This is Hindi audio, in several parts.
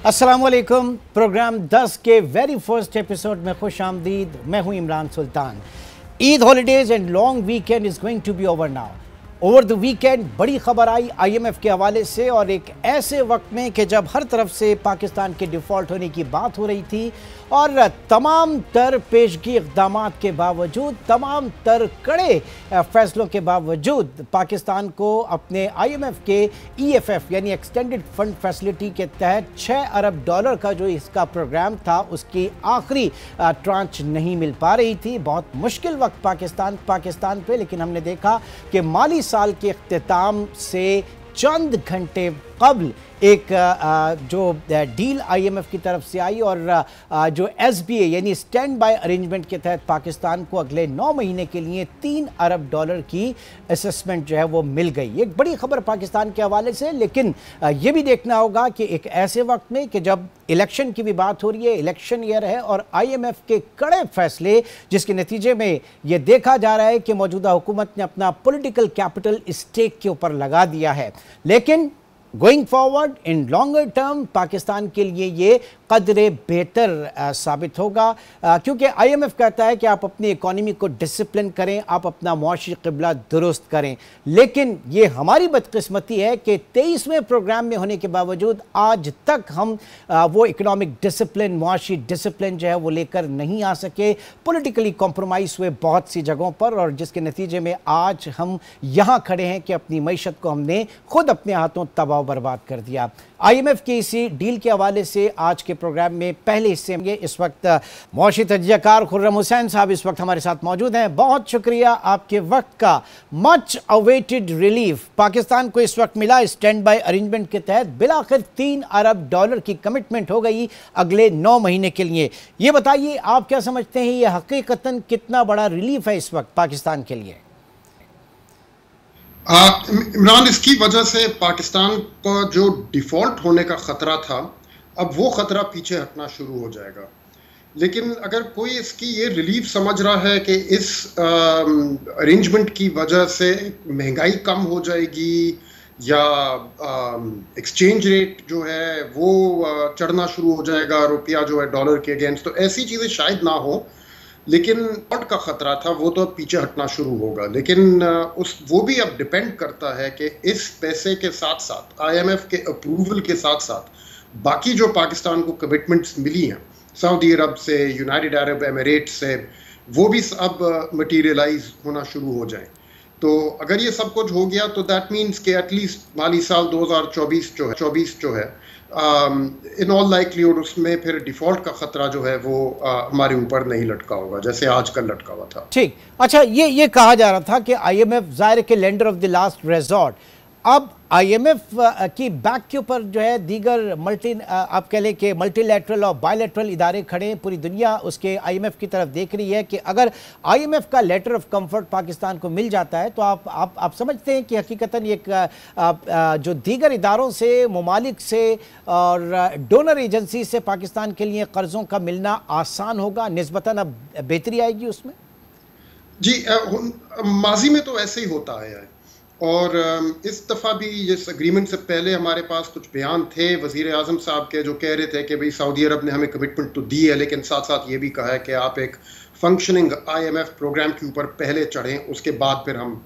अस्सलामुअलैकुम। प्रोग्राम 10 के वेरी फर्स्ट एपिसोड में खुश आमदीद। मैं हूं Imran Sultan. Eid holidays and long weekend is going to be over now. Over the weekend बड़ी खबर आई IMF के हवाले से, और एक ऐसे वक्त में कि जब हर तरफ से पाकिस्तान के डिफ़ॉल्ट होने की बात हो रही थी और तमाम तर पेशगी इक़दाम के बावजूद, तमाम तर कड़े फैसलों के बावजूद पाकिस्तान को अपने IMF के EFF यानी एक्सटेंडेड फंड फैसिलिटी के तहत $6 अरब का जो इसका प्रोग्राम था उसकी आखिरी ट्रांच नहीं मिल पा रही थी। बहुत मुश्किल वक्त पाकिस्तान पे, लेकिन हमने देखा कि माली साल के इख्तिताम से चंद घंटे कबल एक जो डील IMF की तरफ से आई और जो SBA यानी स्टैंड बाय अरेंजमेंट के तहत पाकिस्तान को अगले 9 महीने के लिए $3 अरब की असेसमेंट जो है वो मिल गई। एक बड़ी खबर पाकिस्तान के हवाले से, लेकिन ये भी देखना होगा कि एक ऐसे वक्त में कि जब इलेक्शन की भी बात हो रही है, इलेक्शन ईयर है और IMF के कड़े फैसले जिसके नतीजे में ये देखा जा रहा है कि मौजूदा हुकूमत ने अपना पॉलिटिकल कैपिटल स्टेक के ऊपर लगा दिया है, लेकिन going forward in longer term Pakistan के लिए ये कदरे बेहतर साबित होगा, क्योंकि IMF कहता है कि आप अपनी इकॉनमी को डिसिप्लिन करें, आप अपना मुआशी क़िबला दुरुस्त करें। लेकिन ये हमारी बदकिस्मती है कि 23वें प्रोग्राम में होने के बावजूद आज तक हम वो इकोनॉमिक डिसिप्लिन, मुआशी डिसिप्लिन जो है वो लेकर नहीं आ सके। पॉलिटिकली कॉम्प्रोमाइज़ हुए बहुत सी जगहों पर, और जिसके नतीजे में आज हम यहाँ खड़े हैं कि अपनी मईशत को हमने खुद अपने हाथों तबाह बर्बाद कर दिया। IMF की इसी डील के हवाले से आज के प्रोग्राम में पहले हिस्से में इस वक्त मुआशी तजज़ियाकार खुर्रम हुसैन साहब इस वक्त हमारे साथ मौजूद हैं। बहुत शुक्रिया आपके वक्त का। मच अवेटेड रिलीफ पाकिस्तान को इस वक्त मिला। स्टैंड बाय अरेंजमेंट के तहत बिलाखिर $3 अरब की कमिटमेंट हो गई अगले 9 महीने के लिए। ये बताइए, आप क्या समझते हैं, ये हकीकतन कितना बड़ा रिलीफ है इस वक्त पाकिस्तान के लिए? इमरान, इसकी वजह से पाकिस्तान का जो डिफ़ॉल्ट होने का ख़तरा था, अब वो ख़तरा पीछे हटना शुरू हो जाएगा। लेकिन अगर कोई इसकी ये रिलीफ समझ रहा है कि इस अरेंजमेंट की वजह से महंगाई कम हो जाएगी या एक्सचेंज रेट जो है वो चढ़ना शुरू हो जाएगा, रुपया जो है डॉलर के अगेंस्ट, तो ऐसी चीज़ें शायद ना हो। लेकिन डिफ़ॉल्ट का ख़तरा था वो तो अब पीछे हटना शुरू होगा। लेकिन वो भी अब डिपेंड करता है कि इस पैसे के साथ साथ IMF के अप्रूवल के साथ साथ बाकी जो पाकिस्तान को कमिटमेंट्स मिली हैं सऊदी अरब से, यूनाइटेड अरब एमिरेट्स से, वो भी अब मटीरियलाइज होना शुरू हो जाएं। तो अगर ये सब कुछ हो गया तो दैट मीन्स कि एटलीस्ट माली साल 2024 जो है इन ऑल लाइकलीहुड उसमें फिर डिफ़ॉल्ट का ख़तरा जो है वो हमारे ऊपर नहीं लटका होगा जैसे आजकल लटका हुआ था। ठीक, अच्छा, ये कहा जा रहा था कि IMF ज़ाहिर के lender of the last resort, अब IMF की बैक के ऊपर जो है दीगर आप कह लें कि मल्टीलैटरल और बायलैटरल इदारे खड़े हैं। पूरी दुनिया उसके IMF की तरफ देख रही है कि अगर IMF का लेटर ऑफ कंफर्ट पाकिस्तान को मिल जाता है तो आप समझते हैं कि हकीकतन एक जो दीगर इदारों से, ममालिक से और डोनर एजेंसी से पाकिस्तान के लिए कर्ज़ों का मिलना आसान होगा, निस्बतन अब बेहतरी आएगी उसमें? जी, माजी में तो ऐसे ही होता है, और इस दफ़ा भी इस एग्रीमेंट से पहले हमारे पास कुछ बयान थे वज़ीर आज़म साहब के, जो कह रहे थे कि भाई सऊदी अरब ने हमें कमिटमेंट तो दी है, लेकिन साथ साथ ये भी कहा है कि आप एक फंक्शनिंग IMF प्रोग्राम के ऊपर पहले चढ़ें, उसके बाद फिर हम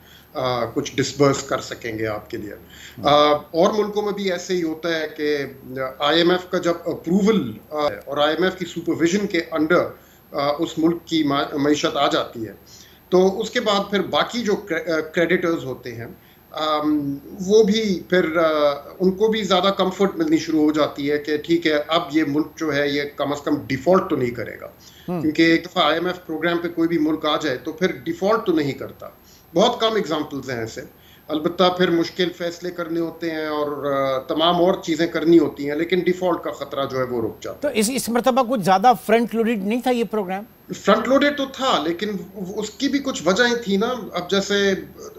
कुछ डिसबर्स कर सकेंगे आपके लिए। और मुल्कों में भी ऐसे ही होता है कि IMF का जब अप्रूवल और IMF की सुपरविजन के अंडर उस मुल्क की मईशत आ जाती है तो उसके बाद फिर बाकी जो क्रेडिटर्स होते हैं वो भी फिर उनको भी ज़्यादा कंफर्ट मिलनी शुरू हो जाती है कि ठीक है, अब ये मुल्क जो है ये कम से कम डिफ़ॉल्ट तो नहीं करेगा, क्योंकि एक दफ़ा IMF प्रोग्राम पे कोई भी मुल्क आ जाए तो फिर डिफ़ॉल्ट तो नहीं करता। बहुत कम एग्जांपल्स हैं ऐसे, अलबत्ता फिर मुश्किल फ़ैसले करने होते हैं और तमाम और चीज़ें करनी होती हैं, लेकिन डिफ़ॉल्ट का ख़तरा जो है वो रुक जाता है। तो इस मरतबा कुछ ज़्यादा फ्रंट लोडेड नहीं था ये प्रोग्राम? फ्रंट लोडेड तो था, लेकिन उसकी भी कुछ वजहें थी ना। अब जैसे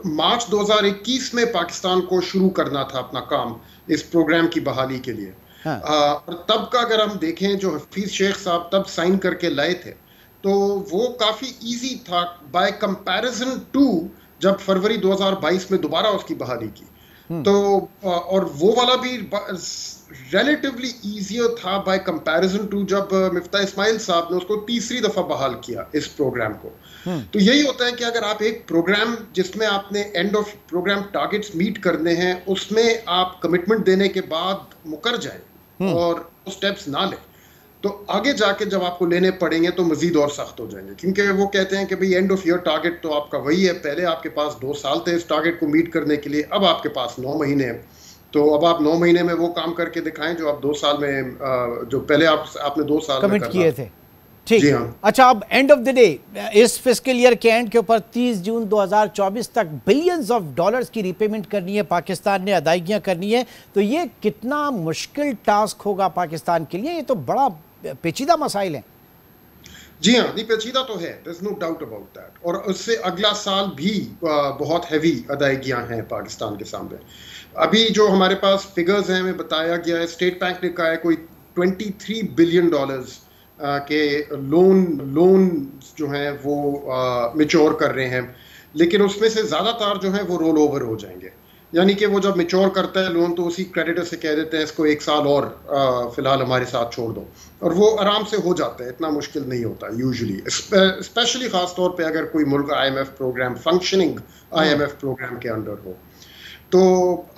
मार्च 2021 में पाकिस्तान को शुरू करना था अपना काम इस प्रोग्राम की बहाली के लिए। हाँ। और तब का अगर हम देखें, जो हफीज शेख साहब तब साइन करके लाए थे, तो वो काफ़ी ईजी था बाय कंपैरिजन टू जब फरवरी 2022 में दोबारा उसकी बहाली की। तो और वो वाला भी रिलेटिवली ईजियर था बाय कंपैरिजन टू जब मिफ्ता इस्माइल साहब ने उसको तीसरी दफा बहाल किया इस प्रोग्राम को। तो यही होता है कि अगर आप एक प्रोग्राम जिसमें आपने end of programme targets meet करने हैं उसमें आप कमिटमेंट देने के बाद मुकर जाएं और वो स्टेप्स ना लें, तो आगे जाके जब आपको लेने पड़ेंगे तो मजीद और सख्त हो जाएंगे, क्योंकि वो कहते हैं कि भाई एंड ऑफ ईयर टारगेट तो आपका वही है, पहले आपके पास 2 साल थे इस टारगेट को मीट करने के लिए, अब आपके पास 9 महीने हैं, तो अब आप 9 महीने में वो काम करके दिखाएं जो आप 2 साल में जो पहले आपने 2 साल कमिट किए थे। ठीक। जी हाँ। अच्छा, अब एंड ऑफ द डे इस फिस्कल ईयर के एंड के ऊपर 30 जून 2024 तक बिलियंस ऑफ डॉलर्स की रीपेमेंट करनी है, पाकिस्तान ने अदायगियां करनी है, तो ये कितना मुश्किल टास्क होगा पाकिस्तान के लिए? ये तो बड़ा पेचीदा मसाइल है। जी हाँ, नहीं पेचीदा तो है, there is no doubt about that, और उससे अगला साल भी बहुत हैवी अदायगियां हैं पाकिस्तान के सामने। अभी जो हमारे पास फिगर्स हैं हमें बताया गया है, स्टेट बैंक ने कहा है कोई 23 बिलियन डॉलर्स के लोन जो हैं वो मैच्योर कर रहे हैं, लेकिन उसमें से ज़्यादातर जो हैं वो रोल ओवर हो जाएंगे, यानी कि वो जब मैच्योर करता है लोन तो उसी क्रेडिटर से कह देते हैं इसको 1 साल और फिलहाल हमारे साथ छोड़ दो, और वो आराम से हो जाता है, इतना मुश्किल नहीं होता यूजुअली, स्पेशली ख़ास तौर पे अगर कोई मुल्क IMF programme, functioning IMF programme के अंडर हो। तो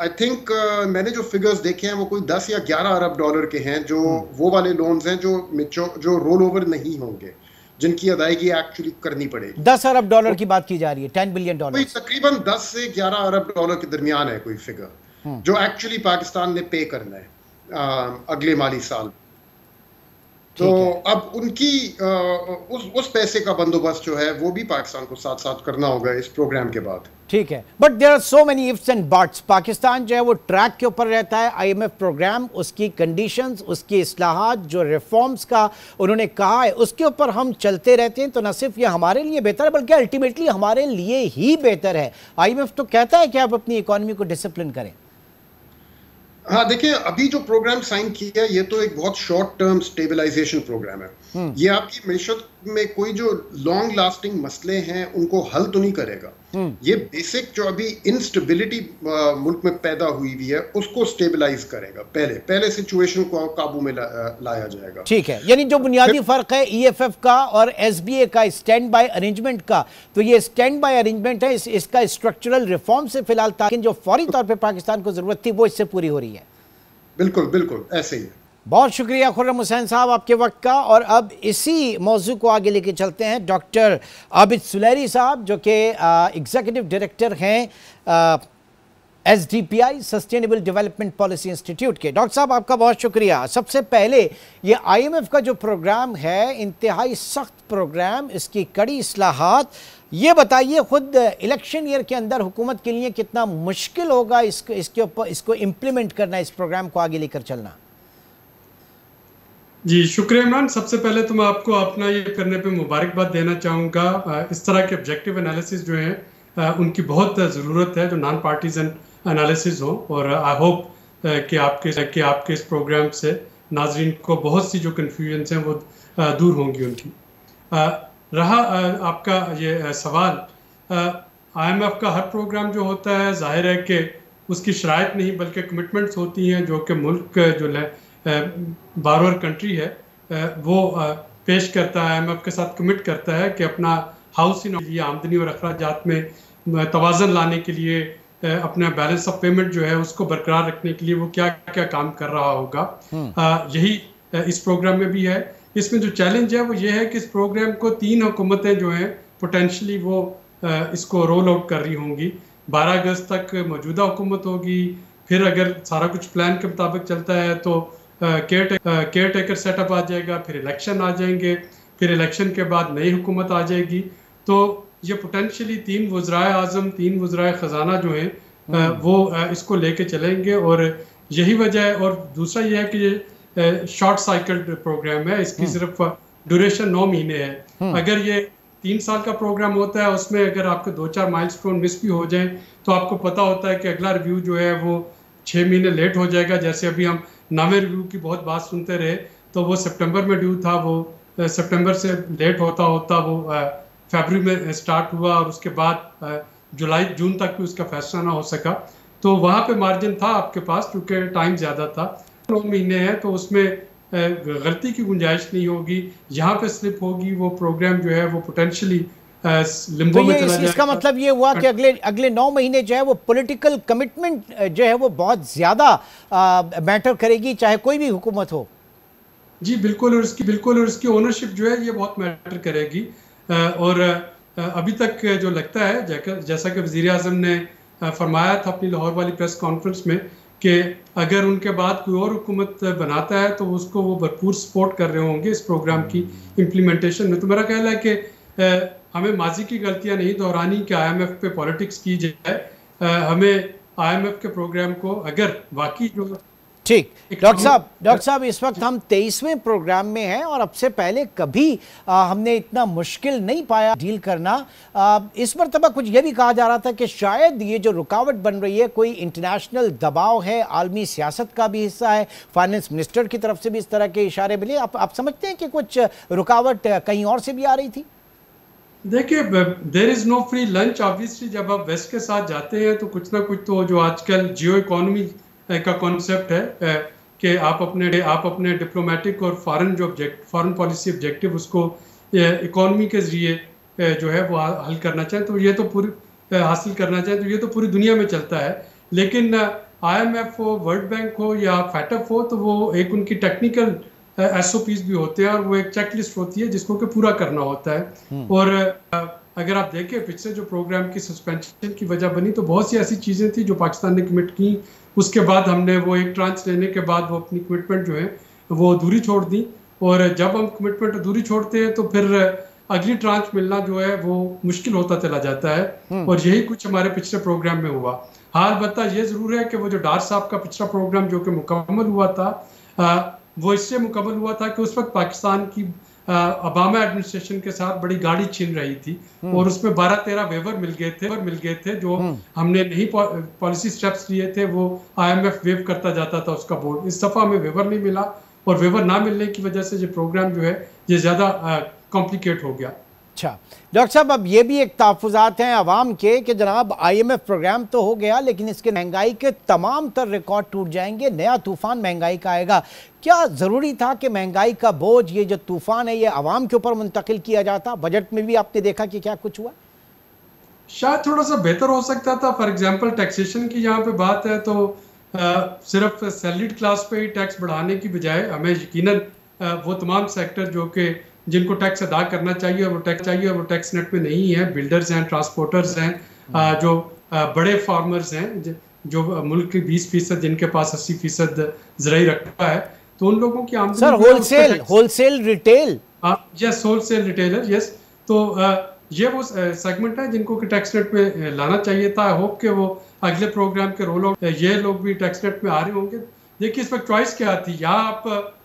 आई थिंक मैंने जो फिगर्स देखे हैं वो कोई 10 या 11 अरब डॉलर के हैं, जो वो वाले लोन्स हैं जो रोल ओवर नहीं होंगे, जिनकी अदायगी एक्चुअली करनी पड़ेगी। 10 अरब डॉलर की बात की जा रही है, 10 बिलियन डॉलर, तकरीबन 10 से 11 अरब डॉलर के दरमियान है कोई फिगर जो एक्चुअली पाकिस्तान ने पे करना है अगले माली साल। तो अब उनकी उस पैसे का बंदोबस्त जो है वो भी पाकिस्तान को साथ साथ करना होगा इस प्रोग्राम के बाद। ठीक है, but there are so many ifs and buts. Pakistan जो है वो ट्रैक के ऊपर रहता है, IMF प्रोग्राम, उसकी कंडीशंस, उसकी इस्लाहात, जो रिफॉर्म्स का उन्होंने कहा है उसके ऊपर हम चलते रहते हैं, तो न सिर्फ ये हमारे लिए बेहतर है बल्कि अल्टीमेटली हमारे लिए ही बेहतर है। IMF तो कहता है कि आप अपनी इकोनॉमी को डिसिप्लिन करें। हाँ, देखिए अभी जो प्रोग्राम साइन किया ये तो एक बहुत शॉर्ट टर्म स्टेबलाइजेशन प्रोग्राम है, ये आपकी मैशत में कोई जो लॉन्ग लास्टिंग मसले हैं उनको हल तो नहीं करेगा, ये बेसिक जो अभी इंस्टेबिलिटी मुल्क में पैदा हुई हुई है उसको स्टेबलाइज करेगा, पहले सिचुएशन को काबू में लाया जाएगा। ठीक है, यानी जो बुनियादी फर्क है EFF का और SBA का स्टैंड बाय अरेंजमेंट का, तो ये स्टैंड बाय अरेंजमेंट है, इसका स्ट्रक्चरल रिफॉर्म से फिलहाल, ताकि जो फौरी तौर पे पाकिस्तान को जरूरत थी वो इससे पूरी हो रही है। बिल्कुल बिल्कुल ऐसे ही है। बहुत शुक्रिया खुर्रम हुसैन साहब आपके वक्त का। और अब इसी मौजू को आगे लेके चलते हैं डॉक्टर आबिद सुलैरी साहब, जो कि एग्जीक्यूटिव डायरेक्टर हैं SDPI sustainable development policy institute के। डॉक्टर साहब आपका बहुत शुक्रिया। सबसे पहले ये IMF का जो प्रोग्राम है, इंतहाई सख्त प्रोग्राम, इसकी कड़ी इस्लाहात, ये बताइए खुद इलेक्शन ईयर के अंदर हुकूमत के लिए कितना मुश्किल होगा इसके ऊपर इसको इम्प्लीमेंट करना, इस प्रोग्राम को आगे लेकर चलना। जी शुक्रिया इमरान। सबसे पहले तो मैं आपको अपना ये करने पे मुबारकबाद देना चाहूँगा। इस तरह के ऑब्जेक्टिव एनालिसिस जो हैं उनकी बहुत ज़रूरत है, जो नॉन पार्टीजन एनालिसिस हो, और आई होप कि आपके इस प्रोग्राम से नाजरीन को बहुत सी जो कन्फ्यूजन हैं वो दूर होंगी उनकी। रहा आपका ये सवाल, IMF का हर प्रोग्राम जो होता है जाहिर है कि उसकी शराइत नहीं बल्कि कमिटमेंट्स होती हैं जो कि मुल्क जो बारोअर कंट्री है वो पेश करता है, IMF के साथ कमिट करता है कि अपना हाउसिंग के लिए आमदनी और अखराजात में तवाज़न लाने के लिए, अपना बैलेंस ऑफ पेमेंट जो है उसको बरकरार रखने के लिए वो क्या क्या काम कर रहा होगा। यही इस प्रोग्राम में भी है। इसमें जो चैलेंज है वो ये है कि इस प्रोग्राम को 3 हुकूमतें जो हैं पोटेंशली वो इसको रोल आउट कर रही होंगी। 12 अगस्त तक मौजूदा हुकूमत होगी, फिर अगर सारा कुछ प्लान के मुताबिक चलता है तो केयर टेकर सेटअप आ जाएगा, फिर इलेक्शन आ जाएंगे, फिर इलेक्शन के बाद नई हुकूमत आ जाएगी। तो ये पोटेंशली 3 वज़राए आज़म, 3 वज़राए ख़जाना जो हैं वो इसको लेके चलेंगे, और यही वजह है। और दूसरा ये है कि ये शॉर्ट साइकिल प्रोग्राम है, इसकी सिर्फ ड्यूरेशन 9 महीने है। अगर ये 3 साल का प्रोग्राम होता है, उसमें अगर आपके 2-4 माइलस्टोन मिस भी हो जाएं तो आपको पता होता है कि अगला रिव्यू जो है वो 6 महीने लेट हो जाएगा। जैसे अभी हम 9वें रिव्यू की बहुत बात सुनते रहे, तो वो सितंबर में ड्यू था, वो सितंबर से लेट होता होता वो फरवरी में स्टार्ट हुआ, और उसके बाद जुलाई जून तक भी उसका फैसला ना हो सका। तो वहाँ पे मार्जिन था आपके पास, क्योंकि टाइम ज़्यादा था, 9 महीने हैं, तो उसमें गलती की गुंजाइश नहीं होगी। यहाँ पे स्लिप होगी, वो प्रोग्राम जो है वो पोटेंशियली लिम्बो में चला जाएगा। इसका मतलब ये हुआ कि अगले 9 महीने जो है वो पॉलिटिकल कमिटमेंट जो है वो बहुत ज़्यादा मैटर करेगी, चाहे कोई भी हुकूमत हो। जी बिल्कुल, और इसकी ओनरशिप जो है ये बहुत मैटर करेगी। और अभी तक जो लगता है, जैसा कि वज़ीर आज़म ने फरमाया था अपनी लाहौर वाली प्रेस कॉन्फ्रेंस में, कि अगर उनके बाद कोई और हुकूमत बनाता है तो उसको वो भरपूर सपोर्ट कर रहे होंगे इस प्रोग्राम की इम्प्लीमेंटेशन में। तो मेरा ख्याल है कि हमें माजी की गलतियां नहीं दोहरानी कि IMF पे पॉलिटिक्स की जाए। हमें IMF के प्रोग्राम को अगर वाकई जो ठीक। डॉक्टर साहब इस वक्त हम 23वें प्रोग्राम में हैं और अब से पहले कभी हमने इतना मुश्किल नहीं पाया डील करना। इस मरतबा कुछ ये भी कहा जा रहा था कि शायद ये जो रुकावट बन रही है कोई इंटरनेशनल दबाव है, आलमी सियासत का भी हिस्सा है, फाइनेंस मिनिस्टर की तरफ से भी इस तरह के इशारे मिले। आप समझते हैं कि कुछ रुकावट कहीं और से भी आ रही थी? देखिए, there is no free lunch. Obviously जब आप वेस्ट के साथ जाते हैं तो कुछ ना कुछ तो जो आजकल जियो इकोनॉमी का कॉन्सेप्ट है कि आप अपने डिप्लोमेटिक और फॉरेन पॉलिसी ऑब्जेक्टिव उसको इकोनॉमी के जरिए जो है वो हल करना चाहें, तो ये तो पूरी हासिल करना चाहें, तो ये तो पूरी दुनिया में चलता है। लेकिन IMF हो, वर्ल्ड बैंक हो या फैटअप हो, तो वो एक उनकी टेक्निकल SOPs भी होते हैं और वो एक चेकलिस्ट होती है जिसको कि पूरा करना होता है। और अगर आप देखें पिछले जो प्रोग्राम की सस्पेंशन की वजह बनी, तो बहुत सी ऐसी चीज़ें थी जो पाकिस्तान ने कमिट की, उसके बाद हमने वो एक ट्रांच लेने के बाद वो अपनी कमिटमेंट जो है वो अधूरी छोड़ दी। और जब हम कमिटमेंट अधूरी छोड़ते हैं तो फिर अगली ट्रांच मिलना जो है वो मुश्किल होता चला जाता है। और यही कुछ हमारे पिछले प्रोग्राम में हुआ। हाँ, अलबत्ता ये ज़रूर है कि वो जो डार साहब का पिछला प्रोग्राम जो कि मुकम्मल हुआ था, वो इससे मुकम्मल हुआ था कि उस वक्त पाकिस्तान की ओबामा एडमिनिस्ट्रेशन के साथ बड़ी गाड़ी छिन रही थी और उसमें 12-13 वेवर मिल गए थे जो हमने नहीं पॉलिसी स्टेप्स लिए थे, वो IMF वेव करता जाता था उसका बोर्ड। इस दफा हमें वेवर नहीं मिला और वेवर ना मिलने की वजह से ये प्रोग्राम जो है ये ज्यादा कॉम्प्लिकेट हो गया। अच्छा डॉक्टर साहब, अब ये भी एक तहफ़्फ़ुज़ात हैं अवाम के कि जनाब IMF प्रोग्राम तो हो गया लेकिन इसके महंगाई के तमाम तर रिकॉर्ड टूट जाएंगे, नया तूफ़ान महंगाई का आएगा। क्या ज़रूरी था कि महंगाई का बोझ, ये जो तूफ़ान है, ये अवाम के ऊपर मुंतकिल किया जाता? बजट में भी आपने देखा कि क्या कुछ हुआ? शायद थोड़ा सा बेहतर हो सकता था। फॉर एग्जाम्पल टैक्सेशन की यहाँ पे बात है तो सिर्फ सैलरीड क्लास पे ही टैक्स बढ़ाने की बजाय हमें यकीनन वो तमाम सेक्टर जो कि जिनको टैक्स अदा करना चाहिए और वो टैक्स नेट में नहीं है, बिल्डर्स हैं, ट्रांसपोर्टर्स हैं, जो बड़े फार्मर्स हैं, जो मुल्क के 20% जिनके पास 80% ज़राई रकबा है, तो उन लोगों की आमदनी sir wholesale retail, yes, wholesale retailer, yes. तो ये वो सेगमेंट है जिनको कि टैक्स नेट में लाना चाहिए था। आई होप कि वो अगले प्रोग्राम के रोल आउट ये लोग भी टैक्स नेट में आ रहे होंगे। देखिए इस वक्त चॉइस क्या थी, या आप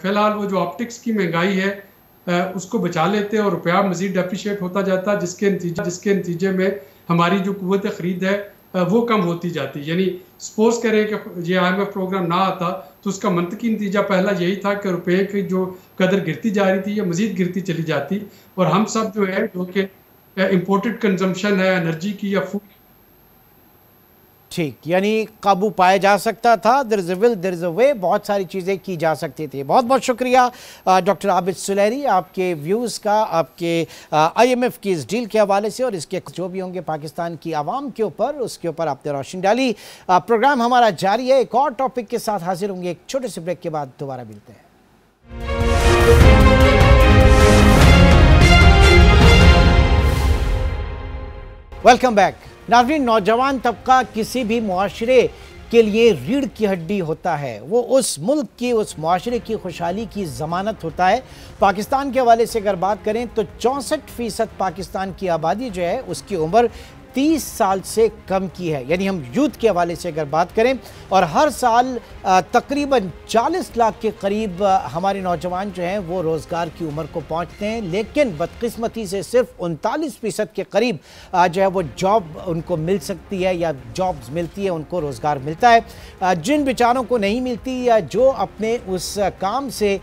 फिलहाल वो जो ऑप्टिक्स की महंगाई है उसको बचा लेते और रुपया मजीद डेप्रिशिएट होता जाता, जिसके नतीजे में हमारी जो कुव्वत खरीद है वो कम होती जाती। यानी सपोज करें कि ये IMF प्रोग्राम ना आता तो उसका मंतकी नतीजा पहला यही था कि रुपये की जो कदर गिरती जा रही थी या मजीद गिरती चली जाती, और हम सब जो है जो कि इम्पोर्टेड कंजम्पशन है एनर्जी की या फूड, ठीक, यानी काबू पाया जा सकता था। There is a will, there is a way, बहुत सारी चीज़ें की जा सकती थी। बहुत बहुत शुक्रिया डॉक्टर आबिद सुलहरी, आपके व्यूज़ का, आपके IMF की इस डील के हवाले से और इसके जो भी होंगे पाकिस्तान की आवाम के ऊपर, उसके ऊपर आपने रोशनी डाली। प्रोग्राम हमारा जारी है, एक और टॉपिक के साथ हाजिर होंगे। एक छोटे से ब्रेक के बाद दोबारा मिलते हैं। Welcome back. नाज़रीन, नौजवान तबका किसी भी मुआशरे के लिए रीढ़ की हड्डी होता है। वो उस मुल्क की, उस मुआशरे की खुशहाली की ज़मानत होता है। पाकिस्तान के हवाले से अगर बात करें तो 64% पाकिस्तान की आबादी जो है उसकी उम्र 30 साल से कम की है, यानी हम यूथ के हवाले से अगर बात करें, और हर साल तकरीबन 40 लाख के करीब हमारे नौजवान जो हैं वो रोज़गार की उम्र को पहुंचते हैं, लेकिन बदकिस्मती से सिर्फ 39% के करीब जो है वो जॉब उनको मिल सकती है या जॉब्स मिलती है, उनको रोज़गार मिलता है। जिन बेचारों को नहीं मिलती या जो अपने उस काम से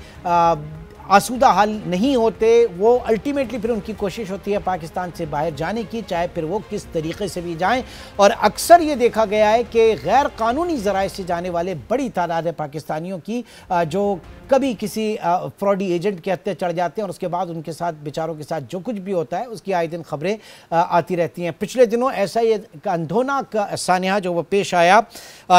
आसूदा हाल नहीं होते, वो अल्टीमेटली फिर उनकी कोशिश होती है पाकिस्तान से बाहर जाने की, चाहे फिर वो किस तरीके से भी जाएं। और अक्सर ये देखा गया है कि गैर कानूनी ज़राए से जाने वाले बड़ी तादाद है पाकिस्तानियों की जो कभी किसी फ्रॉडी एजेंट के हत्थे चढ़ जाते हैं और उसके बाद उनके साथ बेचारों के साथ जो कुछ भी होता है उसकी आए दिन खबरें आती रहती हैं। पिछले दिनों ऐसा ही एक अंधोनाक सानिया जो वो पेश आया,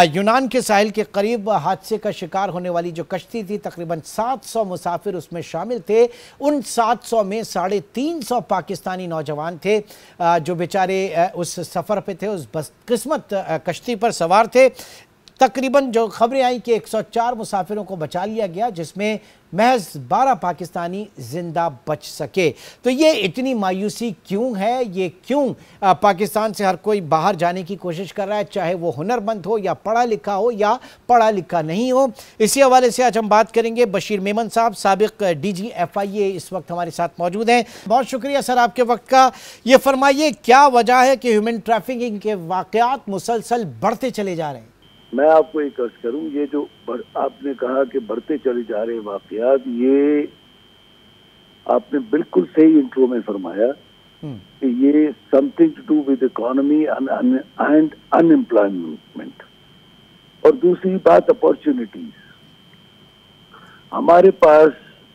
यूनान के साहिल के करीब हादसे का शिकार होने वाली जो कश्ती थी, तकरीबन 700 मुसाफिर उसमें शामिल थे। उन 700 में 350 पाकिस्तानी नौजवान थे जो बेचारे उस सफ़र पे थे, उस बदकिस्मत कश्ती पर सवार थे। तकरीबन जो खबरें आई कि 104 मुसाफिरों को बचा लिया गया, जिसमें महज 12 पाकिस्तानी जिंदा बच सके। तो ये इतनी मायूसी क्यों है? ये क्यों पाकिस्तान से हर कोई बाहर जाने की कोशिश कर रहा है, चाहे वो हुनरमंद हो या पढ़ा लिखा हो या पढ़ा लिखा नहीं हो? इसी हवाले से आज हम बात करेंगे। बशीर मेमन साहब, साबिक DG FIA, इस वक्त हमारे साथ मौजूद हैं। बहुत शुक्रिया सर आपके वक्त का। ये फरमाइए, क्या वजह है कि ह्यूमन ट्रैफिकिंग के वाक़यात मुसलसल बढ़ते चले जा रहे हैं? मैं आपको एक अर्ज करूं, ये जो आपने कहा कि बढ़ते चले जा रहे वाकयात, ये आपने बिल्कुल सही इंट्रो में फरमाया कि ये something to do with economy and unemployment. और दूसरी बात अपॉर्चुनिटीज, हमारे पास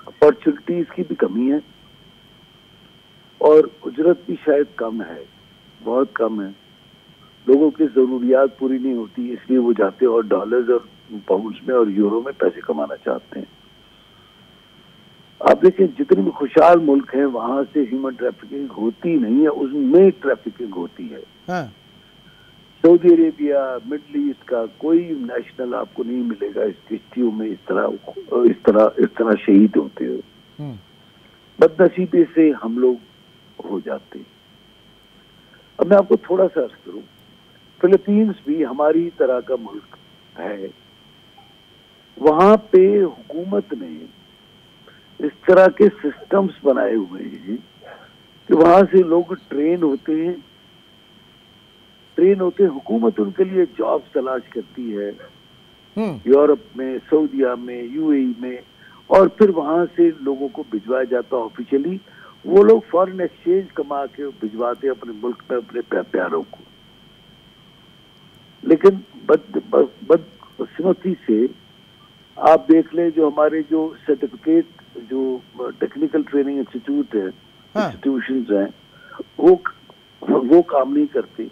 अपॉर्चुनिटीज की भी कमी है और उजरत भी शायद कम है, बहुत कम है। लोगों की ज़रूरियात पूरी नहीं होती, इसलिए वो जाते हैं और डॉलर्स और पाउंड्स में और यूरो में पैसे कमाना चाहते हैं। आप देखें, जितने भी खुशहाल मुल्क हैं वहां से ह्यूमन ट्रैफिकिंग होती नहीं है, उसमें ट्रैफिकिंग होती है। हाँ। सऊदी अरेबिया, मिडल ईस्ट का कोई नेशनल आपको नहीं मिलेगा इस किश्तियों में इस तरह शहीद होते हो। बदनसीबी से हम लोग हो जाते हैं। अब मैं आपको थोड़ा सा अर्ज करूं, फिलीपींस भी हमारी तरह का मुल्क है। वहां पे हुकूमत ने इस तरह के सिस्टम्स बनाए हुए हैं कि वहां से लोग ट्रेन होते हैं, हुकूमत उनके लिए जॉब्स तलाश करती है यूरोप में, सऊदीया में, UAE में, और फिर वहां से लोगों को भिजवाया जाता है ऑफिशियली। वो लोग फॉरेन एक्सचेंज कमा के भिजवाते अपने मुल्क में अपने प्यारों को। लेकिन बदकिस्मती से आप देख ले, जो हमारे जो सर्टिफिकेट, जो टेक्निकल ट्रेनिंग इंस्टीट्यूट है, इंस्टीट्यूशंस हैं, वो काम नहीं करते।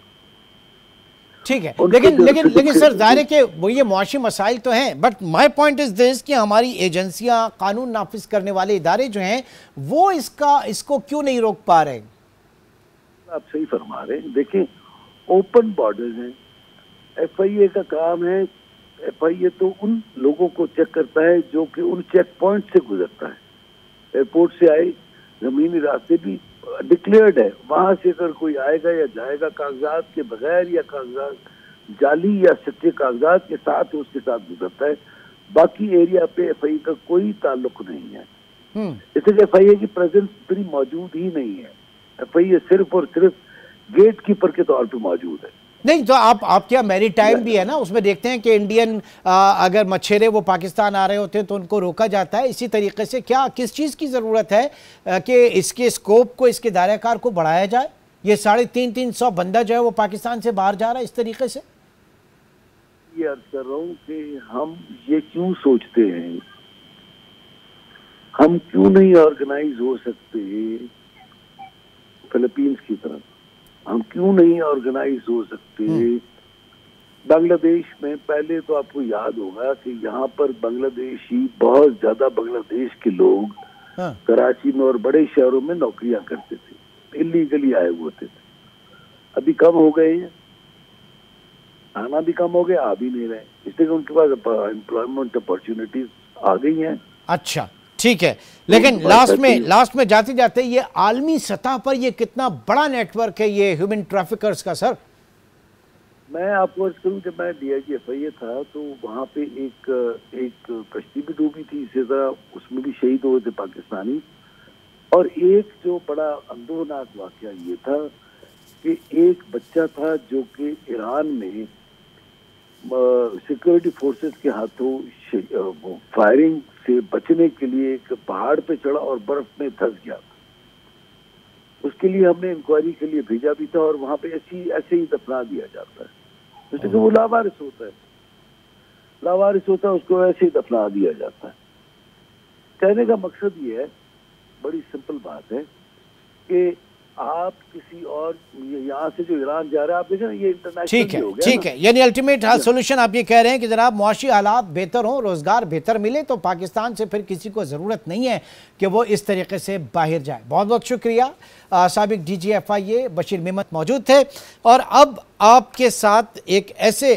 ठीक है, लेकिन सर जाहिर है कि वो ये मुआशी मसाइल तो हैं, but my point is this कि हमारी एजेंसियां, कानून नाफिज करने वाले इदारे जो हैं, वो इसको क्यों नहीं रोक पा रहे? आप सही फरमा रहे हैं। देखिए, ओपन बॉर्डर्स हैं, FIA का काम है। FIA तो उन लोगों को चेक करता है जो कि उन चेक पॉइंट से गुजरता है। एयरपोर्ट से आए, जमीनी रास्ते भी डिक्लेयर्ड है, वहां से अगर कोई आएगा या जाएगा कागजात के बगैर या कागजात जाली या सच्चे कागजात के साथ, उसके साथ गुजरता है। बाकी एरिया पे FIA का कोई ताल्लुक नहीं है। इसलिए FIA की प्रेजेंस इतनी मौजूद ही नहीं है। FIA सिर्फ और सिर्फ गेट कीपर के तौर पे मौजूद है। नहीं तो आप क्या मैरीटाइम भी है ना, उसमें देखते हैं कि इंडियन अगर मछेरे वो पाकिस्तान आ रहे होते हैं तो उनको रोका जाता है। इसी तरीके से क्या किस चीज़ की ज़रूरत है कि इसके स्कोप को, इसके दायराकार को बढ़ाया जाए? ये 350 बंदा जो है वो पाकिस्तान से बाहर जा रहा है इस तरीके से। ये अर्ज कर रहा हूँ कि हम ये क्यों सोचते हैं, हम क्यों नहीं ऑर्गेनाइज हो सकते फिलीपींस की तरफ? हम क्यों नहीं ऑर्गेनाइज हो सकते? बांग्लादेश में पहले तो आपको याद होगा कि यहाँ पर बांग्लादेशी, बहुत ज्यादा बांग्लादेश के लोग कराची में और बड़े शहरों में नौकरियां करते थे, इलीगली आए हुए थे। अभी कम हो गए हैं, आना भी कम हो गया, आ भी नहीं रहे, इसलिए उनके पास एम्प्लॉयमेंट अपॉर्चुनिटीज आ गई हैं। अच्छा, ठीक है, लेकिन लास्ट में जाते जाते ये आलमी सतह पर ये कितना बड़ा नेटवर्क है ये ह्यूमन ट्रैफिकर्स का सर? मैं आपको अर्ज करूं, जब मैं DIG FIA था तो वहाँ पे एक कश्ती भी डूबी थी इसी तरह, उसमें भी शहीद हुए थे पाकिस्तानी। और एक जो बड़ा अंदोनाक वाकया ये था कि एक बच्चा था जो कि ईरान में सिक्योरिटी फोर्सेस के हाथों फायरिंग से बचने के लिए एक पहाड़ पे चढ़ा और बर्फ में धंस गया था। उसके लिए हमने इंक्वायरी के लिए भेजा भी था और वहां पे ऐसे ही दफना दिया जाता है, जैसे कि वो लावारिस होता है, उसको ऐसे ही दफना दिया जाता है। कहने का मकसद ये है, बड़ी सिंपल बात है कि आप किसी और यहाँ से जो ईरान जा रहा है, आप देखें ना, ये इंटरनेशनल हो गया। ठीक है, यानी अल्टीमेट सोल्यूशन आप ये कह रहे हैं कि जनाब मुआशी हालात बेहतर हो, रोजगार बेहतर मिले तो पाकिस्तान से फिर किसी को ज़रूरत नहीं है कि वो इस तरीके से बाहर जाए। बहुत बहुत शुक्रिया। साबिक DGFIA बशीर मेमत मौजूद थे और अब आपके साथ एक ऐसे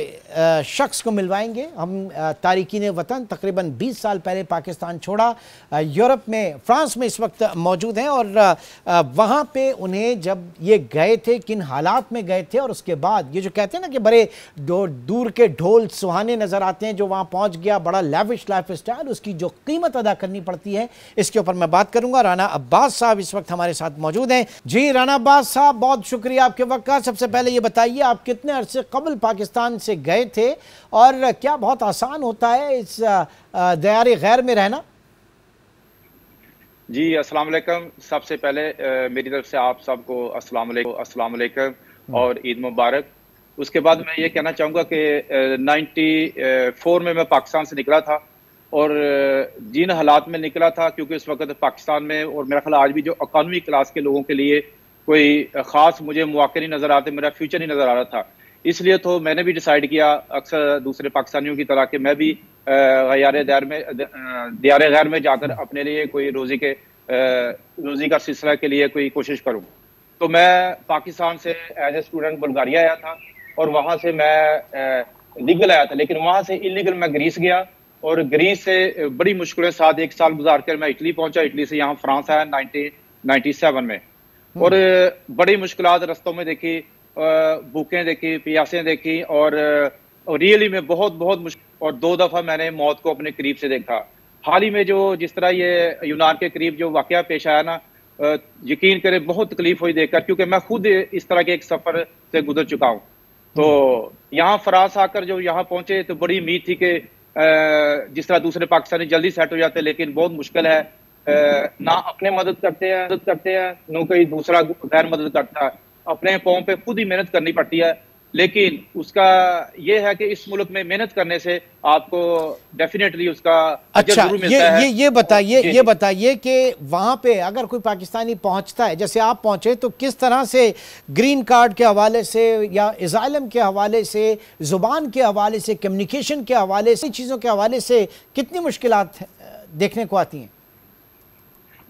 शख्स को मिलवाएंगे हम, तारिकीन वतन, तकरीबन 20 साल पहले पाकिस्तान छोड़ा, यूरोप में, फ्रांस में इस वक्त मौजूद हैं और वहाँ पे उन्हें जब ये गए थे, किन हालात में गए थे और उसके बाद ये जो कहते हैं ना कि बड़े दूर के ढोल सुहाने नज़र आते हैं, जो वहाँ पहुँच गया, बड़ा लैविश लाइफ स्टाइल, उसकी जो कीमत अदा करनी पड़ती है, इसके ऊपर मैं बात करूँगा। राना अब्बास साहब इस वक्त हमारे साथ मौजूद हैं। जी राना अब्बास साहब, बहुत शुक्रिया आपके वक्त का। सबसे पहले ये बताइए, आप कितने अरसे कबल पाकिस्तान से गए थे और क्या बहुत आसान होता है इस दयारे गैर में रहना? जी अस्सलाम वालेकुम। सबसे पहले मेरी तरफ से आप सबको अस्सलाम वालेकुम और ईद मुबारक। उसके बाद मैं ये कहना चाहूँगा कि 94 में मैं पाकिस्तान से निकला था और जिन हालात में निकला था, क्योंकि उस वक्त पाकिस्तान में और मेरा ख्याल आज भी जो इकॉनमी क्लास के लोगों के लिए कोई ख़ास मुझे मौके नहीं नज़र आते, मेरा फ्यूचर नहीं नज़र आ रहा था, इसलिए तो मैंने भी डिसाइड किया अक्सर दूसरे पाकिस्तानियों की तरह कि मैं भी दियारे गैर में जाकर अपने लिए कोई रोज़ी का सिलसिला के लिए कोई कोशिश करूँ। तो मैं पाकिस्तान से एज ए स्टूडेंट बुल्गारिया आया था और वहाँ से मैं लीगल आया था, लेकिन वहाँ से इलीगल मैं ग्रीस गया और ग्रीस से बड़ी मुश्किलें साथ 1 साल गुजार कर मैं इटली पहुंचा। इटली से यहाँ फ्रांस आया 1997 में और बड़ी मुश्किलात रस्तों में देखी, भूखें देखी, प्यासें देखी और रियली में बहुत मुश्किल, और 2 दफ़ा मैंने मौत को अपने करीब से देखा। हाल ही में जिस तरह ये यूनान के करीब जो वाक़या पेश आया ना, यकीन करें बहुत तकलीफ हुई देखकर, क्योंकि मैं खुद इस तरह के एक सफ़र से गुजर चुका हूँ। तो यहाँ फ्रांस आकर जो यहाँ पहुँचे तो बड़ी उम्मीद थी कि जिस तरह दूसरे पाकिस्तानी जल्दी सेट हो जाते, लेकिन बहुत मुश्किल है। ना अपने मदद करते हैं ना कोई दूसरा गैर मदद करता है, अपने पाँव पे खुद ही मेहनत करनी पड़ती है। लेकिन उसका ये है कि इस मुल्क में मेहनत करने से आपको डेफिनेटली उसका अजर जरूर मिलता है। ये बताइए कि वहाँ पे अगर कोई पाकिस्तानी पहुँचता है, जैसे आप पहुँचे, तो किस तरह से ग्रीन कार्ड के हवाले से या इज़ाइलम के हवाले से, ज़ुबान के हवाले से, कम्युनिकेशन के हवाले से, चीज़ों के हवाले से कितनी मुश्किलात देखने को आती हैं?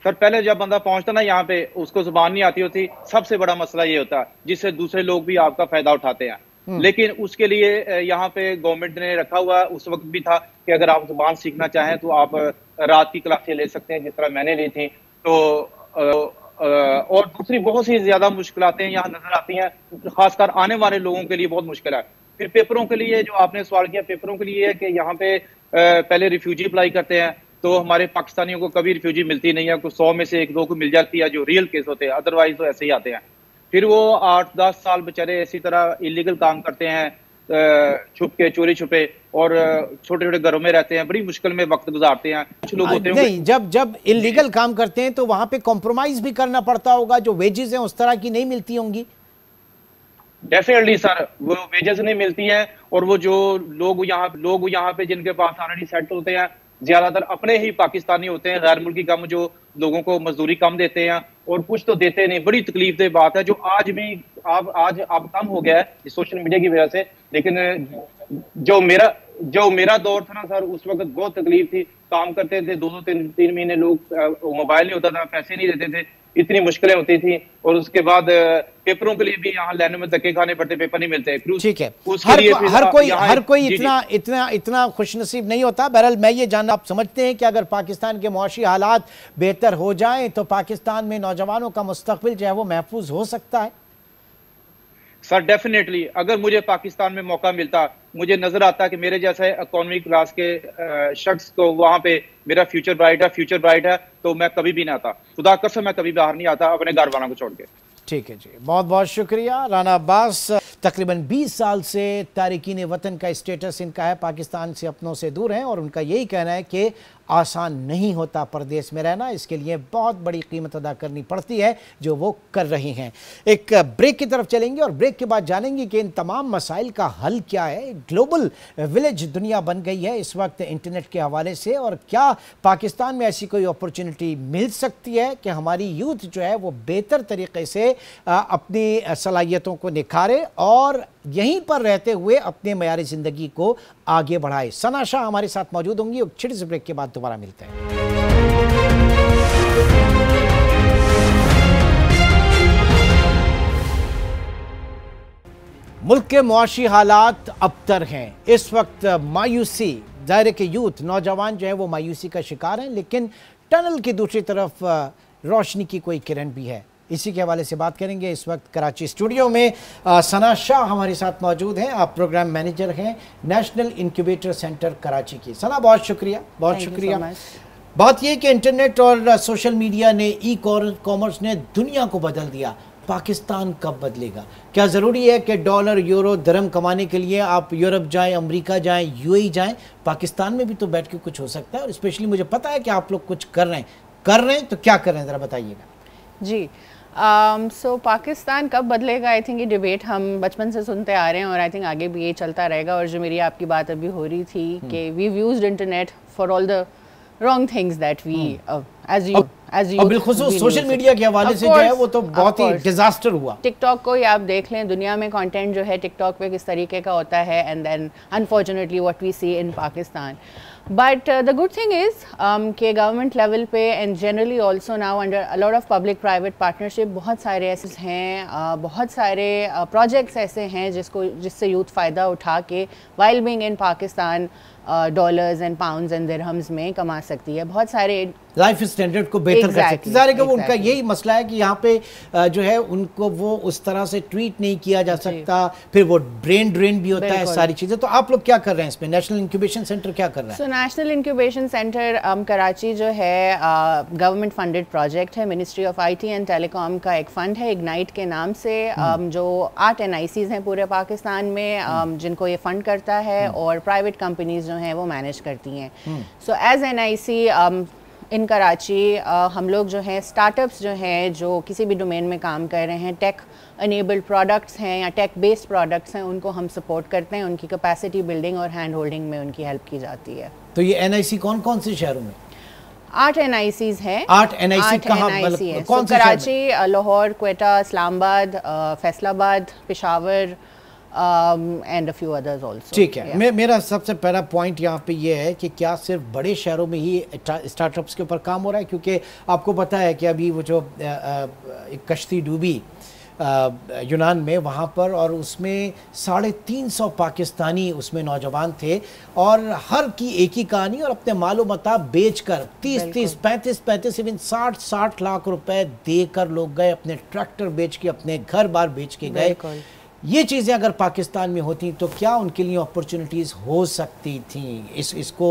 सर पहले जब बंदा पहुंचता ना यहाँ पे, उसको जुबान नहीं आती होती, सबसे बड़ा मसला ये होता है जिससे दूसरे लोग भी आपका फायदा उठाते हैं। लेकिन उसके लिए यहाँ पे गवर्नमेंट ने रखा हुआ उस वक्त भी था कि अगर आप जुबान सीखना चाहें तो आप रात की क्लासें ले सकते हैं, जिस तरह मैंने ली थी। तो और दूसरी बहुत सी ज्यादा मुश्किलातें यहाँ नजर आती हैं, खासकर आने वाले लोगों के लिए बहुत मुश्किल है। फिर पेपरों के लिए जो आपने सवाल किया, पेपरों के लिए है कि यहाँ पे पहले रिफ्यूजी अप्लाई करते हैं तो हमारे पाकिस्तानियों को कभी रिफ्यूजी मिलती नहीं है, कुछ 100 में से 1-2 को मिल जाती है जो रियल केस होते हैं, अदरवाइज तो ऐसे ही आते हैं। फिर वो 8-10 साल बेचारे इसी तरह इलीगल काम करते हैं, छुप के, चोरी छुपे, और छोटे छोटे घरों में रहते हैं, बड़ी मुश्किल में वक्त गुजारते हैं। कुछ लोग होते हैं नहीं, जब इलीगल काम करते हैं तो वहां पे कॉम्प्रोमाइज भी करना पड़ता होगा, जो वेजेस हैं उस तरह की नहीं मिलती होंगी। डेफिनेटली सर, वो वेजेस नहीं मिलती हैं, और वो जो लोग यहाँ पे जिनके पास ऑलरेडी सेट होते हैं, ज्यादातर अपने ही पाकिस्तानी होते हैं, गैर मुल्की कम जो लोगों को मजदूरी कम देते हैं, और कुछ तो देते नहीं। बड़ी तकलीफ दे बात है, जो आज भी आज कम हो गया है सोशल मीडिया की वजह से। लेकिन जो मेरा दौर था ना सर, उस वक्त बहुत तकलीफ थी। काम करते थे 2-3 महीने, लोग मोबाइल नहीं होता था, पैसे नहीं देते थे, इतनी मुश्किलें होती थी। और उसके बाद पेपरों के लिए भी यहाँ लाइनों में धक्के खाने पड़ते, पेपर नहीं मिलते। ठीक है, हर कोई इतना खुशनसीब नहीं होता। बहरहाल मैं ये जानना, आप समझते हैं कि अगर पाकिस्तान के मुआशी हालात बेहतर हो जाएं तो पाकिस्तान में नौजवानों का मुस्तकबिल जो है वो महफूज हो सकता है? सर डेफिनेटली, अगर मुझे पाकिस्तान में मौका मिलता, मुझे नजर आता कि मेरे जैसे इकोनॉमी क्लास के शख्स को वहां पे मेरा फ्यूचर ब्राइट है, तो मैं कभी भी ना आता। खुदा कसम मैं कभी बाहर नहीं आता अपने घर वालों को छोड़ के। ठीक है जी, बहुत बहुत शुक्रिया राना अब्बास। तकरीबन 20 साल से तारिकीन वतन का स्टेटस इनका है, पाकिस्तान से अपनों से दूर हैं और उनका यही कहना है कि आसान नहीं होता परदेश में रहना, इसके लिए बहुत बड़ी कीमत अदा करनी पड़ती है जो वो कर रही हैं। एक ब्रेक की तरफ चलेंगे और ब्रेक के बाद जानेंगे कि इन तमाम मसाइल का हल क्या है। ग्लोबल विलेज दुनिया बन गई है इस वक्त इंटरनेट के हवाले से, और क्या पाकिस्तान में ऐसी कोई अपॉर्चुनिटी मिल सकती है कि हमारी यूथ जो है वो बेहतर तरीके से अपनी सलाहियतों को निखारे और यहीं पर रहते हुए अपने मयारी ज़िंदगी को आगे बढ़ाए। सना शाह हमारे साथ मौजूद होंगी। एक छोटे से ब्रेक के बाद दोबारा मिलते हैं। मुल्क के मुआशी हालात अबतर हैं इस वक्त। मायूसी, ज़ाहिर के यूथ नौजवान जो है वो मायूसी का शिकार हैं, लेकिन टनल की दूसरी तरफ रोशनी की कोई किरण भी है। इसी के हवाले से बात करेंगे। इस वक्त कराची स्टूडियो में सना शाह हमारे साथ मौजूद हैं। आप प्रोग्राम मैनेजर हैं नेशनल इंक्यूबेटर सेंटर कराची की। सना, बहुत शुक्रिया, बहुत शुक्रिया। बात यह कि इंटरनेट और सोशल मीडिया ने ई कॉमर्स ने दुनिया को बदल दिया। पाकिस्तान कब बदलेगा? क्या ज़रूरी है कि डॉलर, यूरो, दरम कमाने के लिए आप यूरोप जाएं, अमेरिका जाएं, यूएई जाएं? पाकिस्तान में भी तो बैठ के कुछ हो सकता है। और स्पेशली मुझे पता है कि आप लोग कुछ कर रहे हैं तो क्या कर रहे हैं, ज़रा बताइएगा। जी, सो पाकिस्तान कब बदलेगा, आई थिंक ये डिबेट हम बचपन से सुनते आ रहे हैं और आई थिंक आगे भी ये चलता रहेगा। और जो मेरी आपकी बात अभी हो रही थी कि we used internet for all the wrong things that we as you बिलखुसूस सोशल मीडिया के हवाले से जो है वो तो बहुत ही डिजास्टर हुआ। टिकटॉक को ही आप देख लें, दुनिया में कंटेंट जो है टिकटॉक पे किस तरीके का होता है, and then unfortunately what we see in Pakistan. But the good thing is कि गवर्नमेंट लेवल पे and generally also now under a lot of public private partnership बहुत सारे ऐसे हैं, बहुत सारे प्रोजेक्ट्स ऐसे हैं जिससे यूथ फ़ायदा उठा के while being in Pakistan dollars and pounds and dirhams में कमा सकती है। बहुत सारे लाइफ स्टैंडर्ड को बेहतर कर सकती है। ज़ाहिर है कि वो उनका यही मसला है कि यहाँ पे जो है उनको वो उस तरह से ट्रीट नहीं किया जा सकता, फिर वो ब्रेन ड्रेन भी होता है, सारी चीज़ें। तो आप लोग क्या कर रहे हैं इसमें? नेशनल इंक्यूबेशन सेंटर क्या कर रहा है? नेशनल इंक्यूबेशन सेंटर कराची जो है गवर्नमेंट फंडेड प्रोजेक्ट है, ministry of IT and telecom का एक फ़ंड है इग्नाइट के नाम से, जो 8 NICs हैं पूरे पाकिस्तान में जिनको ये फंड करता है और प्राइवेट कंपनीज जो हैं वो मैनेज करती हैं। सो एज NIC इन कराची हम लोग जो हैं स्टार्टअप्स जो हैं जो किसी भी डोमेन में काम कर रहे हैं, टेक अनेबल्ड प्रोडक्ट्स हैं या टेक बेस्ड प्रोडक्ट्स हैं, उनको हम सपोर्ट करते हैं। उनकी कैपेसिटी बिल्डिंग और हैंड होल्डिंग में उनकी हेल्प की जाती है। तो ये NIC कौन कौन से शहरों में? 8 NICs हैं। 8 NIC कहाँ? कौन से? Karachi, Lahore, Quetta, Islamabad, Faisalabad, Peshawar and a few others also. ठीक है। मेरा सबसे पहला पॉइंट यहाँ पे ये है कि क्या सिर्फ बड़े शहरों में ही स्टार्टअप्स के ऊपर काम हो रहा है? क्योंकि आपको पता है कि अभी वो जो एक कश्ती डूबी यूनान में वहाँ पर, और उसमें 350 पाकिस्तानी उसमें नौजवान थे और हर की एक ही कहानी, और अपने मालो मता बेच कर 30-30, 35-35, इवन 60 लाख रुपए देकर लोग गए, अपने ट्रैक्टर बेच के, अपने घर बार बेच के गए। ये चीज़ें अगर पाकिस्तान में होती तो क्या उनके लिए अपॉर्चुनिटीज़ हो सकती थी? इसको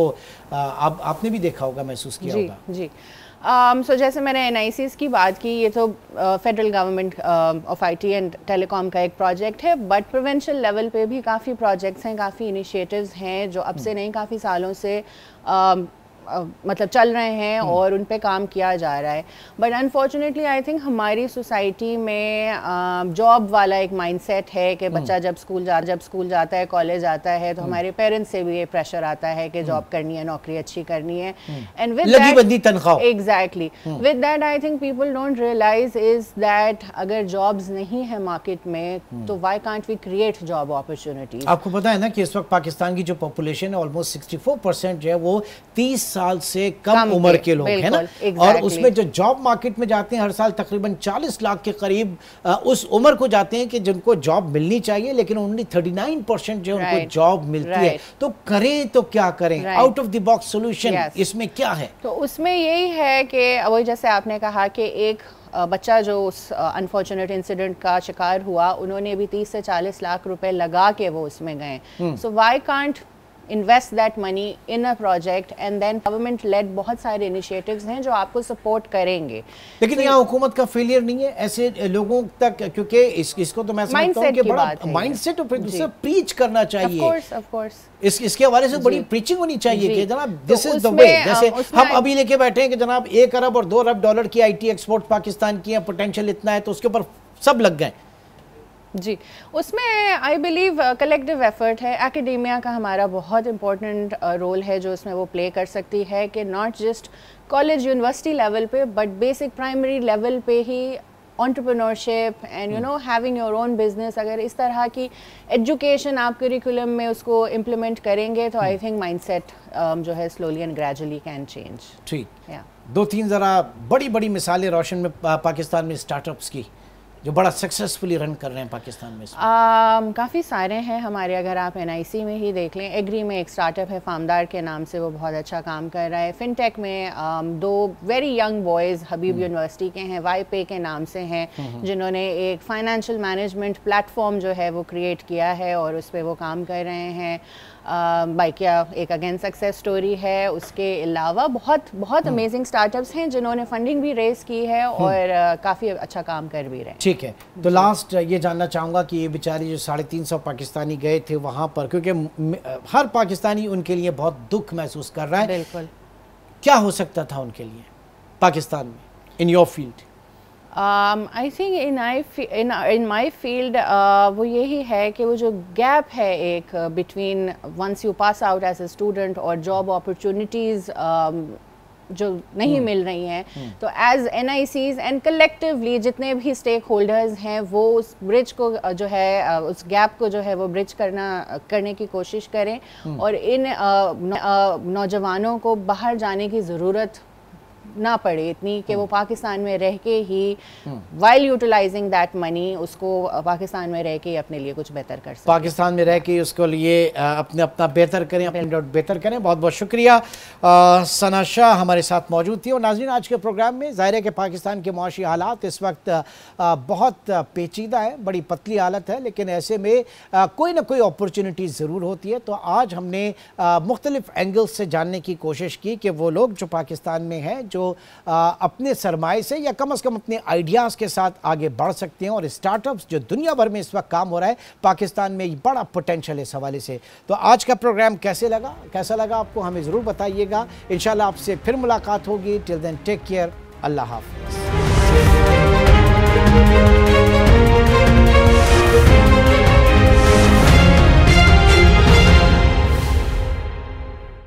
आपने भी देखा होगा, महसूस किया होगा। जी। सो जैसे मैंने NICs की बात की, ये तो federal government of IT and telecom का एक प्रोजेक्ट है, बट प्रोविंशियल लेवल पे भी काफ़ी प्रोजेक्ट्स हैं, काफ़ी इनिशिएटिव्स हैं जो अब से नहीं काफ़ी सालों से मतलब चल रहे हैं और उन पे काम किया जा रहा है। बट अनफॉर्चुनेटली आई थिंक हमारी सोसाइटी में जॉब वाला एक माइंडसेट है कि बच्चा जब स्कूल जाता है, कॉलेज जाता है, तो हमारे पेरेंट्स से भी ये प्रेशर आता है कि जॉब करनी है, नौकरी अच्छी करनी है, एंड विद लगी तनख्वाह। Exactly, with that I think people don't realise is that अगर जॉब्स नहीं है मार्केट में तो why can't we create job opportunities. आपको पता है ना कि इस वक्त पाकिस्तान की जो पॉपुलेशन है ऑलमोस्ट 64% जो है वो 30 साल से कम उम्र के लोग हैं ना, और उसमें जो जॉब मार्केट में जाते हैं हर साल तकरीबन 40 लाख के करीब उस उम्र को जाते हैं कि जिनको जॉब मिलनी चाहिए, लेकिन ओनली 39% जो उनको जॉब मिलती है। तो करें तो क्या करें? Out of the box solution इसमें क्या है? तो उसमें यही है कि वही जैसे आपने कहा कि एक बच्चा जो उस अनफॉर्चुनेट इंसिडेंट का शिकार हुआ, उन्होंने भी 30 से 40 लाख रुपए लगा के वो उसमें गए। So why can't invest that money in a project and then government led बहुत सारे initiatives हैं जो आपको support करेंगे। लेकिन यहाँ हुकूमत का फेलियर नहीं है ऐसे लोगों तक, क्योंकि इसको तो मैं समझता हूँ कि बड़ा माइंडसेट और फिर प्रीच करना चाहिए। Of course। इसके हवाले से बड़ी प्रीचिंग होनी चाहिए कि जनाब दिस इज द वे। जैसे हम अभी लेके बैठे हैं कि जनाब 1 अरब और 2 अरब डॉलर की IT एक्सपोर्ट पाकिस्तान की है, पोटेंशियल इतना है, तो उसके ऊपर सब लग गए जी। उसमें आई बिलीव कलेक्टिव एफर्ट है, एकेडेमिया का हमारा बहुत इंपॉर्टेंट रोल है जो उसमें वो प्ले कर सकती है कि not just college university level पे बट बेसिक प्राइमरी लेवल पे ही entrepreneurship and you know having your own business, अगर इस तरह की एजुकेशन आप करिकुलम में उसको इम्प्लीमेंट करेंगे तो आई थिंक माइंडसेट जो है slowly and gradually can change. ठीक, 2-3 ज़रा बड़ी बड़ी मिसालें रोशन में पाकिस्तान में स्टार्टअप्स की जो बड़ा सक्सेसफुली रन कर रहे हैं पाकिस्तान में? काफ़ी सारे हैं हमारे, अगर आप NIC में ही देख लें, एग्री में एक स्टार्टअप है फामदार के नाम से, वो बहुत अच्छा काम कर रहा है। फिनटेक में 2 वेरी यंग बॉयज़ हबीब यूनिवर्सिटी के हैं, YPay के नाम से हैं, जिन्होंने एक फाइनेंशियल मैनेजमेंट प्लेटफॉर्म जो है वो क्रिएट किया है और उस पर वो काम कर रहे हैं। बाइकिया एक अगेन सक्सेस स्टोरी है। उसके अलावा बहुत अमेजिंग स्टार्टअप्स हैं जिन्होंने फंडिंग भी रेज की है और काफ़ी अच्छा काम कर भी रहे हैं। ठीक है, तो लास्ट ये जानना चाहूँगा कि ये बेचारे जो 350 पाकिस्तानी गए थे वहाँ पर, क्योंकि हर पाकिस्तानी उनके लिए बहुत दुख महसूस कर रहा है, बिल्कुल, क्या हो सकता था उनके लिए पाकिस्तान में in your field? I think in my field वो यही है कि वो जो गैप है एक between once you pass out as a student और जॉब अपॉर्चुनिटीज़ जो नहीं मिल रही हैं, तो एज NICs एंड कलेक्टिवली जितने भी स्टेक होल्डर्स हैं वो उस ब्रिज को जो है उस गैप को जो है वो ब्रिज करने की कोशिश करें और इन नौजवानों को बाहर जाने की ज़रूरत ना पड़े इतनी कि वो पाकिस्तान में रह के ही वाइल यूटिलाइजिंग दैट मनी उसको पाकिस्तान में रह के अपने लिए कुछ बेहतर कर सकें, पाकिस्तान में रह के उसको लिए अपना बेहतर करें, अपने बेहतर करें। बहुत बहुत शुक्रिया। सना शाह हमारे साथ मौजूद थी। और नाज़रीन, आज के प्रोग्राम में ज़ाहिर है कि पाकिस्तान के मुआशी हालात इस वक्त बहुत पेचीदा है, बड़ी पतली हालत है, लेकिन ऐसे में कोई ना कोई अपॉर्चुनिटीज़ ज़रूर होती है। तो आज हमने मुख्तलिफ एंगल्स से जानने की कोशिश की कि वो लोग जो पाकिस्तान में हैं जो अपने सरमाए से या कम से कम अपने आइडियाज़ के साथ आगे बढ़ सकते हैं, और स्टार्टअप्स जो दुनिया भर में इस वक्त काम हो रहा है, पाकिस्तान में बड़ा पोटेंशियल है इस हवाले से। तो आज का प्रोग्राम कैसा लगा आपको हमें ज़रूर बताइएगा। इंशाल्लाह आपसे फिर मुलाकात होगी। टिल देन टेक केयर, अल्लाह हाफ़िज़।